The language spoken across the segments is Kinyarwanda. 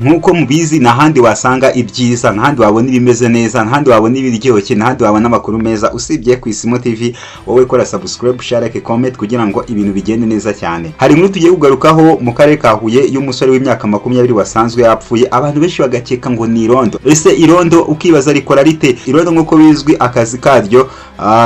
nkuko mubizi nahandi wasanga ibyiza, nahandi wabona ibimeze neza, nahandi wabona ibiryoshye, nahandi wabona amakuru meza usibye ku Isimu TV. Wowe kora subscribe, share, like, comment kugira ngo ibintu bigende neza cyane. Hari inkuru tugiye kugarukaho mu karere ka Huye y'umusore w'imyaka 20 wasanzwe yapfuye, abantu benshi bagakeka ngo ni irondo. Ese irondo ukibaza rikora rite? Irondo nkuko bizwi akazi karyo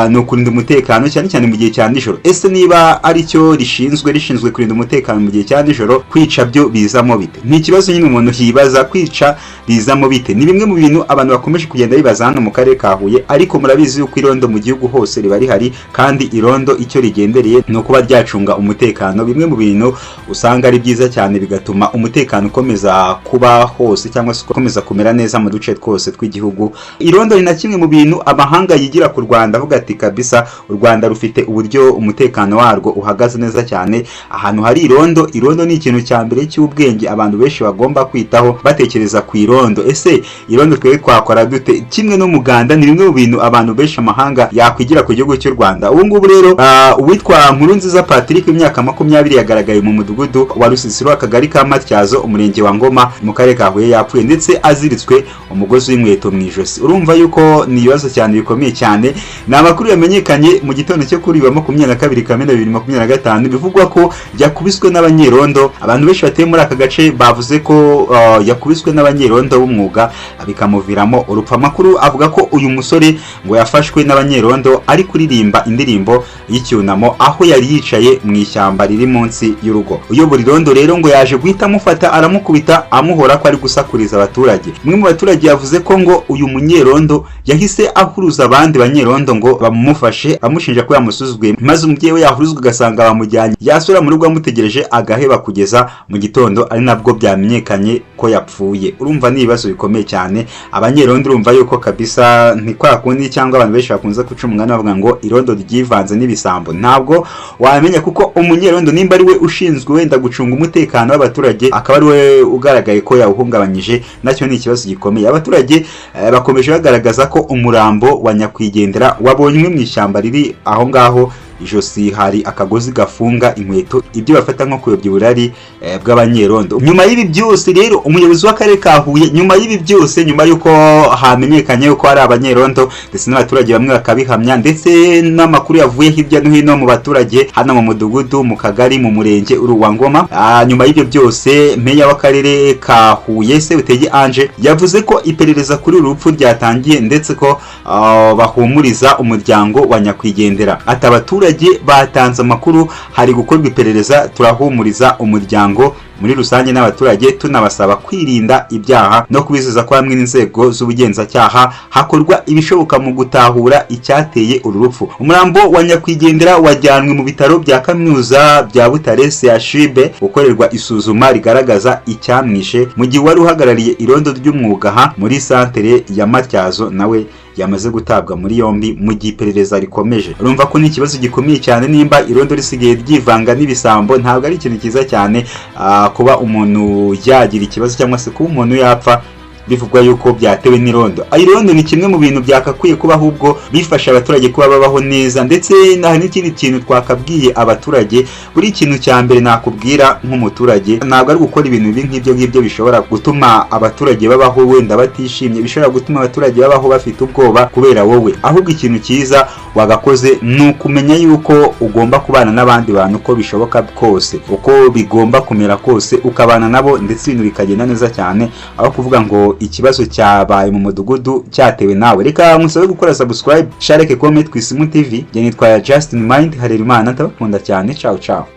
no kurinda umutekano cyane cyane mu gihe cya nijoro. Ese niba ari cyo rishinzwe kurinda umutekano mu gihe cya nijoro, kwica byo bizamo bite? Ni ikibazo nyine umuntu hibaza, kwica bizamo bite? Ni bimwe mu bintu abantu bakomeje kugenda bibaza hano mu karere ka Huye, ariko murabizi yuko irondo mu gihugu hose riba rihari, kandi irondo icyo rigendereye no kuba ryacunga umutekano. Bimwe mu bintu usanga ari byiza cyane bigatuma umutekano ukomeza kuba hose cyangwa se ukomeza kumera neza mu duce twose tw'igihugu. Irondo ni na kimwe mu bintu amahanga yigira ku Rwanda, avuga ati kabisa u Rwanda rufite uburyo umutekano warwo uhagaze neza cyane. Ahantu hari irondo, irondo ni ikintu cya mbere cy'ubwenge abantu benshi bagomba kwitaho batekereza ku irondo. Ese irondo twebwe twakora dute? Kimwe n'umuganda ni bimwe mu bintu abantu benshi amahanga yakwigira ku gihugu cy'u Rwanda. Ubu ngubu rero uwitwa Nkurunziza Patrick w'imyaka 20 yagaragaye mu mudugudu wa Rusisiro, akagari ka Matyazo, umurenge wa Ngoma, mu karere ka Huye, yapfuye ndetse aziritswe umugozi w'inkweto mu ijosi. Urumva yuko ni ibibazo cyane bikomeye cyane. Ni amakuru yamenyekanye mu gitondo cyo kuri 22 Kamena 2025, bivugwa ko yakubiswe n'abanyerondo. Abantu benshi batuye muri aka gace bavuze ko yakubiswe n'abanyerondo b'umwuga bikamuviramo urupfu. Amakuru avuga ko uyu musore ngo yafashwe n'abanyerondo ari kuririmba indirimbo y'icyunamo aho yari yicaye mu ishyamba riri munsi y'urugo. Uyobora irondo rero ngo yaje guhita amufata, aramukubita amuhora ko ari gusakuriza abaturage. Umwe mu baturage yavuze ko ngo uyu munyerondo yahise ahuruza abandi banyerondo ngo bamufashe, amushinja ko yamusuzuguye, maze umubyeyi we yahuruzwa agasanga bamujyanye. Yasura mu rugo amutegereje agaheba kugeza mu gitondo, ari nabwo byamenyekanye ko yapfuye. Urumva ni ibibazo bikomeye cyane. Abanyerondo urumva yuko kabisa ni kwa kundi, cyangwa abantu benshi bakunze guca umugani bavuga ngo irondo ryivanze n'ibisambo. Ntabwo wamenya kuko umunyerondo nimba ari we ushinzwe wenda gucunga umutekano w'abaturage, akaba ari we ugaragaye ko yawuhungabanyije, nacyo ni ikibazo gikomeye. Abaturage bakomeje bagaragaza ko umurambo wa nyakwigendera wabonywe mu ishyamba riri aho ngaho, ijosi hari akagozi gafunga inkweto, ibyo bafata nko kuyobya uburari bw'abanyerondo. Nyuma y'ibi byose rero umuyobozi w'akarere ka Huye, nyuma y'ibi byose, nyuma yuko hamenyekanye yuko ari abanyerondo ndetse n'abaturage bamwe bakabihamya, ndetse n'amakuru yavuye hirya no hino mu baturage hano mu mudugudu, mu kagari, mu murenge wa Ngoma. Nyuma y'ibyo byose meya w'akarere ka Huye Sebutege Ange yavuze ko iperereza kuri uru rupfu ryatangiye, ndetse ko bahumuriza umuryango wa nyakwigendera. Ati abaturage batanze amakuru, hari gukorwa iperereza, turahumuriza umuryango muri rusange n'abaturage, tunabasaba kwirinda ibyaha no kubizeza ko hamwe n'inzego z'ubugenzacyaha hakorwa ibishoboka mu gutahura icyateye uru rupfu. Umurambo wa nyakwigendera wajyanwe mu bitaro bya kaminuza bya Butare CHUB gukorerwa isuzuma rigaragaza icyamwishe, mu gihe wari uhagarariye irondo ry'umwuga muri santere ya Matyazo nawe yamaze gutabwa muri yombi mu gihe iperereza rikomeje. Urumva ko ni ikibazo gikomeye cyane, nimba irondo risigaye ryivanga n'ibisambo. Ntabwo ari ikintu cyiza cyane kuba umuntu yagira ikibazo cyangwa se kuba umuntu yapfa bivugwa yuko byatewe n'irondo. Irondo ni kimwe mu bintu byakakwiye kuba ahubwo bifasha abaturage kuba babaho neza, ndetse n'ikindi kintu twakabwiye abaturage. Buri kintu cya mbere nakubwira nk'umuturage, ntabwo ari gukora ibintu bibi nk'ibyo bishobora gutuma abaturage babaho wenda batishimye, bishobora gutuma abaturage babaho bafite ubwoba kubera wowe. Ahubwo ikintu cyiza wagakoze ni ukumenya yuko ugomba kubana n'abandi bantu uko bishoboka kose, uko bigomba kumera kose, ukabana nabo ndetse ibintu bikagenda neza cyane, aho kuvuga ngo ikibazo cyabaye mu mudugudu cyatewe nawe. Reka musabe gukora subscribe, share, like, comment ku Isimu TV. Nitwa Justin Mind Harerimana, ndabakunda cyane. Ciao ciao.